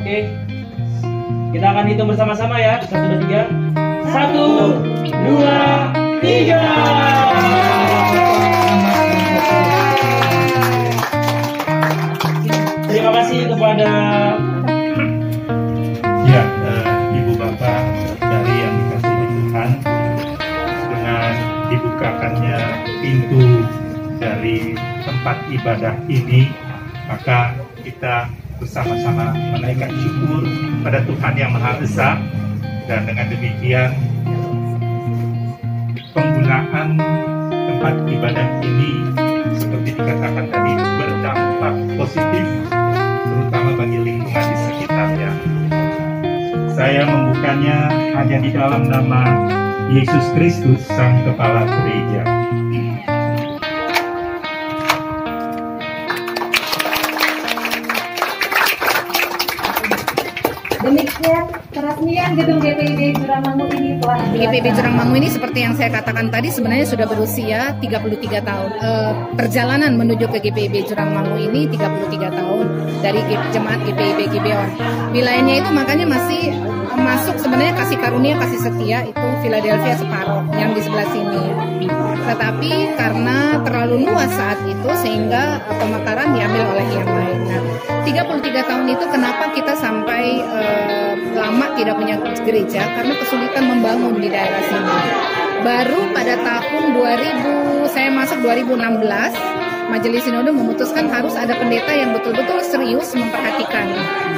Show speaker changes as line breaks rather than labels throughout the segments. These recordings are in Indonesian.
Oke. Kita akan hitung bersama-sama ya. 1, 2, 3. 1, 2, 3. Terima kasih kepada
Ibu Bapak dari yang dikasihi Tuhan, dengan dibukakannya pintu dari tempat ibadah ini, maka kita bersama-sama menaikkan syukur pada Tuhan yang Maha Esa. Dan dengan demikian penggunaan tempat ibadah ini seperti dikatakan tadi berdampak positif terutama bagi lingkungan di sekitarnya. Saya membukanya hanya di dalam nama Yesus Kristus, Sang Kepala Gereja.
Demikian peresmian gedung GPIB Jurangmangu ini telah
GPIB Jurangmangu ini seperti yang saya katakan tadi sebenarnya sudah berusia 33 tahun. Perjalanan menuju ke GPIB Jurangmangu ini 33 tahun dari jemaat GPIB Gibeon. Wilayahnya itu makanya masih masuk sebenarnya kasih karunia, kasih setia itu Philadelphia separuh yang di sebelah sini. Tetapi karena terlalu luas saat itu sehingga pemekaran diambil oleh yang lain. Nah, 33 tahun itu kenapa kita sampai lama tidak punya gereja? Karena kesulitan membangun di daerah sini. Baru pada tahun 2000, saya masuk 2016, Majelis Sinode memutuskan harus ada pendeta yang betul-betul serius memperhatikan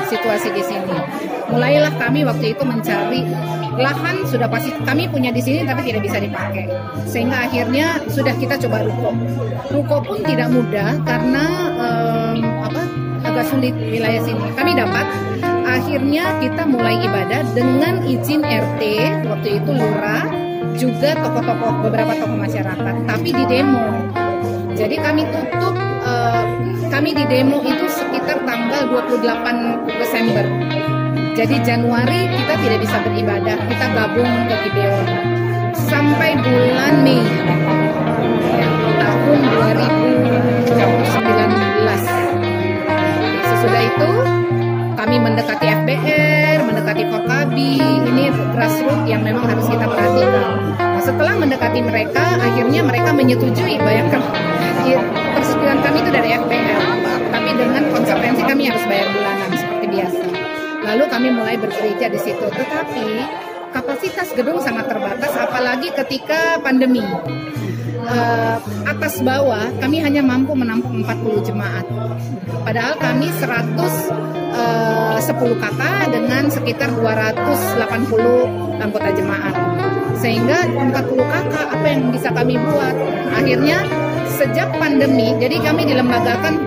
situasi di sini. Mulailah kami waktu itu mencari lahan, sudah pasti kami punya di sini tapi tidak bisa dipakai. Sehingga akhirnya sudah kita coba ruko. Ruko pun tidak mudah karena agak sulit wilayah sini. Kami dapat, akhirnya kita mulai ibadah dengan izin RT, waktu itu lurah, juga tokoh-tokoh, beberapa tokoh masyarakat, tapi di demo. Jadi kami tutup, kami di demo itu sekitar tanggal 28 Desember. Jadi Januari kita tidak bisa beribadah, kita gabung ke Gibeon. Sampai bulan Mei tahun 2019. Sesudah itu kami mendekati FBR, mendekati Forkabi, ini grassroots yang memang harus kita perhatikan. Nah, setelah mendekati mereka, akhirnya mereka menyetujui, bayangkan persetujuan kami itu dari FBR, tapi dengan konsekuensi kami harus bayar bulanan seperti biasa. Lalu kami mulai bergereja di situ, tetapi kapasitas gedung sangat terbatas, apalagi ketika pandemi. Atas bawah kami hanya mampu menampung 40 jemaat. Padahal kami 110 kakak dengan sekitar 280 anggota jemaat. Sehingga 40 kakak apa yang bisa kami buat? Akhirnya sejak pandemi, jadi kami dilembagakan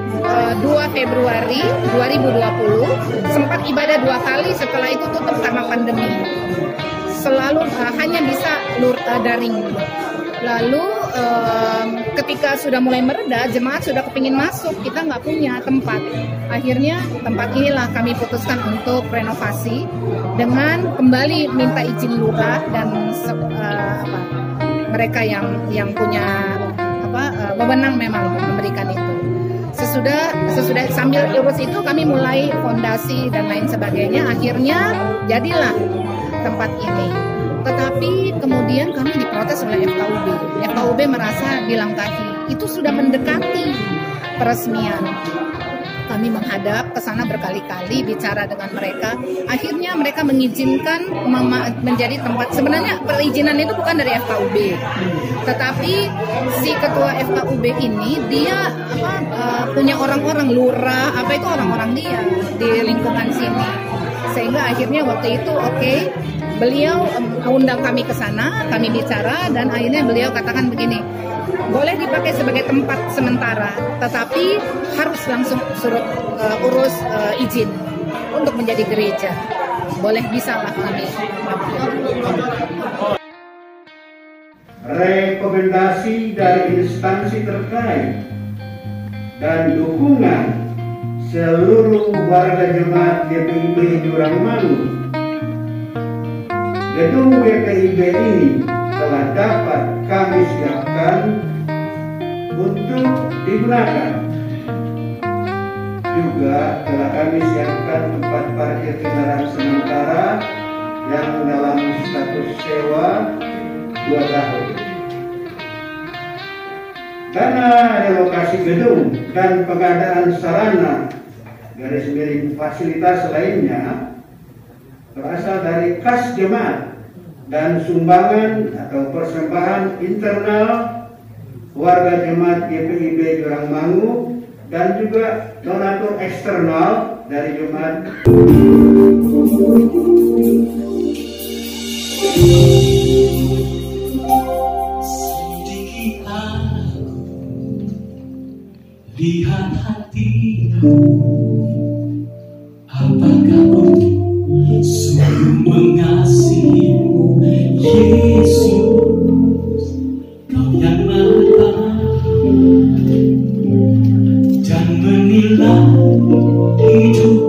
2 Februari 2020, sempat ibadah 2 kali, setelah itu tutup karena pandemi. Selalu hanya bisa daring. Lalu ketika sudah mulai mereda, jemaat sudah kepingin masuk, kita nggak punya tempat. Akhirnya tempat inilah kami putuskan untuk renovasi dengan kembali minta izin lurah dan mereka yang punya wewenang memang memberikan itu. Sesudah sambil urus itu kami mulai fondasi dan lain sebagainya. Akhirnya jadilah tempat ini. Tetapi kemudian kami diprotes oleh FKUB. FKUB merasa dilangkahi. Itu sudah mendekati peresmian. Kami menghadap ke sana berkali-kali bicara dengan mereka. Akhirnya mereka mengizinkan menjadi tempat. Sebenarnya perizinan itu bukan dari FKUB. Tetapi si ketua FKUB ini dia punya orang-orang lurah, itu orang-orang dia di lingkungan sini. Sehingga akhirnya waktu itu beliau undang kami ke sana, kami bicara, dan akhirnya beliau katakan begini, boleh dipakai sebagai tempat sementara, tetapi harus langsung urus izin untuk menjadi gereja. Boleh, bisa lah kami.
Rekomendasi dari instansi terkait dan dukungan seluruh warga jemaat GPIB Jurangmangu, gedung GPIB ini telah dapat kami siapkan untuk digunakan. juga telah kami siapkan tempat parkir kendaraan sementara yang dalam status sewa 2 tahun. Dana relokasi gedung dan pengadaan sarana garis miring fasilitas lainnya berasal dari kas jemaat dan sumbangan atau persembahan internal warga jemaat GPIB Jurangmangu dan juga donatur eksternal dari jemaat.
Sedikit aku lihat hatimu, apakah aku sungguh mengasihimu, Yesus, Kau yang Maha dan menilai hidup